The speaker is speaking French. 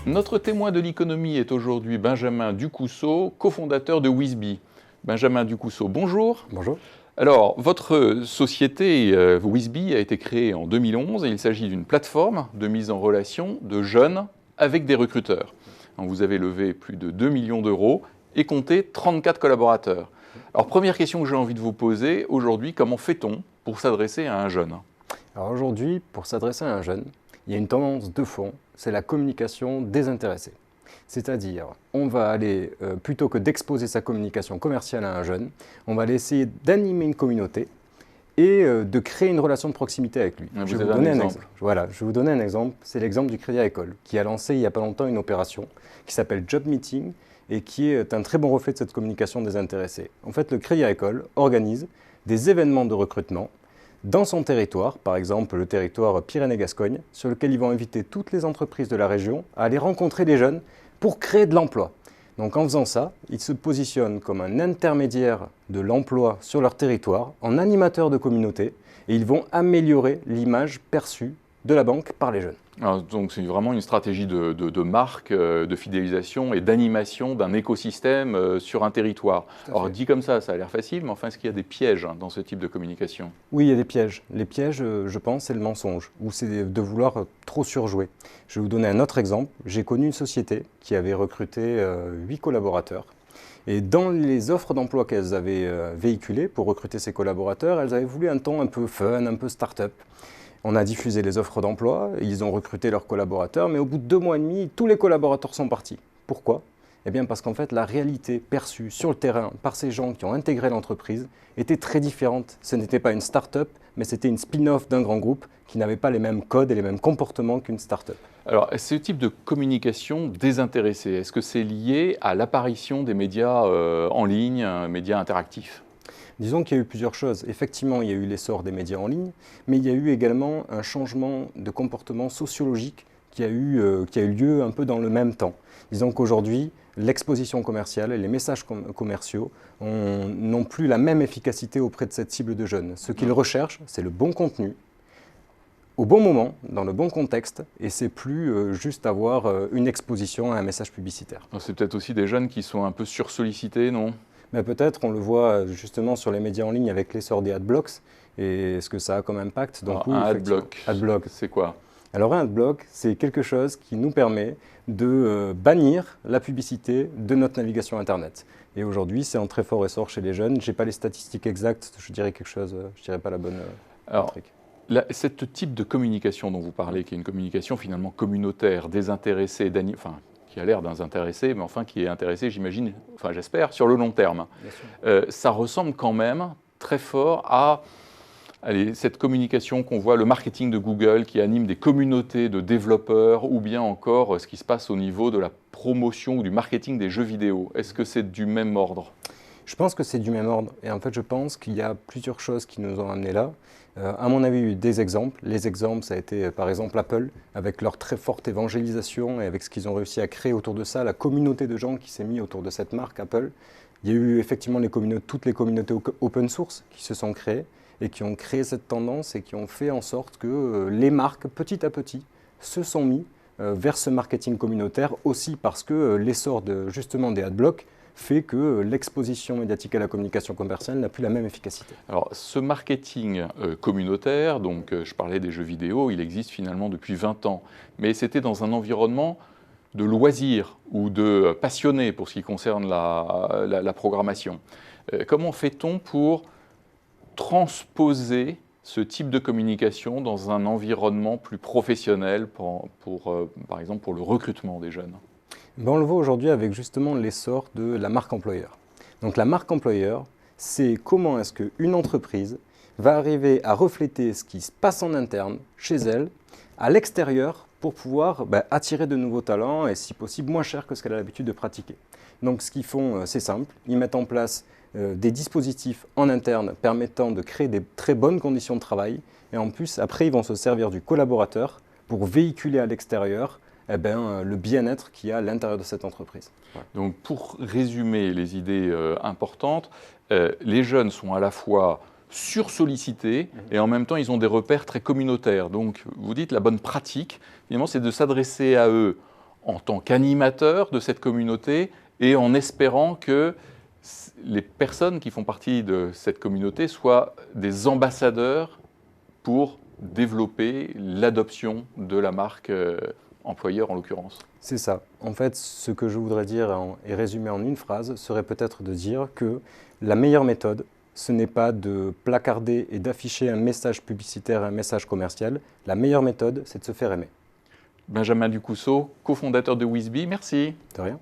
Notre témoin de l'économie est aujourd'hui Benjamin Ducousseau, cofondateur de Wizbee. Benjamin Ducousseau, bonjour. Bonjour. Alors, votre société Wizbee a été créée en 2011 et il s'agit d'une plateforme de mise en relation de jeunes avec des recruteurs. Vous avez levé plus de 2 millions d'euros et compté 34 collaborateurs. Alors, première question que j'ai envie de vous poser aujourd'hui, comment fait-on pour s'adresser à un jeune ? Alors aujourd'hui, pour s'adresser à un jeune, il y a une tendance de fond, c'est la communication désintéressée. C'est-à-dire, on va aller, plutôt que d'exposer sa communication commerciale à un jeune, on va aller essayer d'animer une communauté et de créer une relation de proximité avec lui. Je vais vous donner un exemple. Voilà, je vais vous donner un exemple. C'est l'exemple du Crédit Agricole, qui a lancé il n'y a pas longtemps une opération qui s'appelle Job Meeting et qui est un très bon reflet de cette communication désintéressée. En fait, le Crédit Agricole organise des événements de recrutement dans son territoire, par exemple le territoire Pyrénées-Gascogne, sur lequel ils vont inviter toutes les entreprises de la région à aller rencontrer des jeunes pour créer de l'emploi. Donc en faisant ça, ils se positionnent comme un intermédiaire de l'emploi sur leur territoire, en animateur de communauté, et ils vont améliorer l'image perçue de la banque par les jeunes. Alors, donc c'est vraiment une stratégie de marque, de fidélisation et d'animation d'un écosystème sur un territoire. Alors dit comme ça a l'air facile, mais enfin est-ce qu'il y a des pièges dans ce type de communication ? Oui, il y a des pièges. Les pièges, je pense, c'est le mensonge, ou c'est de vouloir trop surjouer. Je vais vous donner un autre exemple. J'ai connu une société qui avait recruté 8 collaborateurs. Et dans les offres d'emploi qu'elles avaient véhiculées pour recruter ces collaborateurs, elles avaient voulu un ton un peu fun, un peu start-up. On a diffusé les offres d'emploi, ils ont recruté leurs collaborateurs, mais au bout de 2 mois et demi, tous les collaborateurs sont partis. Pourquoi ? Eh bien parce qu'en fait, la réalité perçue sur le terrain par ces gens qui ont intégré l'entreprise était très différente. Ce n'était pas une start-up, mais c'était une spin-off d'un grand groupe qui n'avait pas les mêmes codes et les mêmes comportements qu'une start-up. Alors, ce type de communication désintéressée, est-ce que c'est lié à l'apparition des médias en ligne, médias interactifs ? Disons qu'il y a eu plusieurs choses. Effectivement, il y a eu l'essor des médias en ligne, mais il y a eu également un changement de comportement sociologique qui a eu lieu un peu dans le même temps. Disons qu'aujourd'hui, l'exposition commerciale et les messages commerciaux n'ont plus la même efficacité auprès de cette cible de jeunes. Ce qu'ils recherchent, c'est le bon contenu, au bon moment, dans le bon contexte, et c'est plus juste avoir une exposition à un message publicitaire. C'est peut-être aussi des jeunes qui sont un peu sursollicités, non ? Mais peut-être, on le voit justement sur les médias en ligne avec l'essor des adblocks et ce que ça a comme impact. Donc, un adblock, c'est quoi ? Alors un adblock, c'est quelque chose qui nous permet de bannir la publicité de notre navigation Internet. Et aujourd'hui, c'est en très fort essor chez les jeunes. Je n'ai pas les statistiques exactes, je dirais quelque chose, je ne dirais pas la bonne métrique. Ce type de communication dont vous parlez, qui est une communication finalement communautaire, désintéressée, qui a l'air désintéressé, mais enfin qui est intéressé, j'imagine, enfin j'espère, sur le long terme. Ça ressemble quand même très fort à cette communication qu'on voit, le marketing de Google qui anime des communautés de développeurs ou bien encore ce qui se passe au niveau de la promotion ou du marketing des jeux vidéo. Est-ce que c'est du même ordre ? Je pense que c'est du même ordre et en fait je pense qu'il y a plusieurs choses qui nous ont amenés là. À mon avis, il y a eu des exemples. Les exemples, ça a été par exemple Apple, avec leur très forte évangélisation et avec ce qu'ils ont réussi à créer autour de ça, la communauté de gens qui s'est mise autour de cette marque Apple. Il y a eu effectivement toutes les communautés open source qui se sont créées et qui ont créé cette tendance et qui ont fait en sorte que les marques, petit à petit, se sont mis vers ce marketing communautaire aussi parce que l'essor justement des adblocks fait que l'exposition médiatique à la communication commerciale n'a plus la même efficacité. Alors, ce marketing communautaire, donc je parlais des jeux vidéo, il existe finalement depuis 20 ans, mais c'était dans un environnement de loisirs ou de passionnés pour ce qui concerne la programmation. Comment fait-on pour transposer ce type de communication dans un environnement plus professionnel, par exemple pour le recrutement des jeunes ? On le voit aujourd'hui avec justement l'essor de la marque employeur. Donc la marque employeur, c'est comment est-ce qu'une entreprise va arriver à refléter ce qui se passe en interne, chez elle, à l'extérieur, pour pouvoir attirer de nouveaux talents et si possible moins cher que ce qu'elle a l'habitude de pratiquer. Donc ce qu'ils font, c'est simple, ils mettent en place des dispositifs en interne permettant de créer des très bonnes conditions de travail et en plus, après, ils vont se servir du collaborateur pour véhiculer à l'extérieur le bien-être qu'il y a à l'intérieur de cette entreprise. Ouais. Donc pour résumer les idées importantes, les jeunes sont à la fois sursollicités et en même temps ils ont des repères très communautaires. Donc vous dites la bonne pratique, finalement c'est de s'adresser à eux en tant qu'animateur de cette communauté et en espérant que les personnes qui font partie de cette communauté soient des ambassadeurs pour développer l'adoption de la marque employeur en l'occurrence. C'est ça. En fait, ce que je voudrais dire et résumer en une phrase serait peut-être de dire que la meilleure méthode, ce n'est pas de placarder et d'afficher un message publicitaire, un message commercial. La meilleure méthode, c'est de se faire aimer. Benjamin Ducousseau, cofondateur de Wizbee, merci. De rien.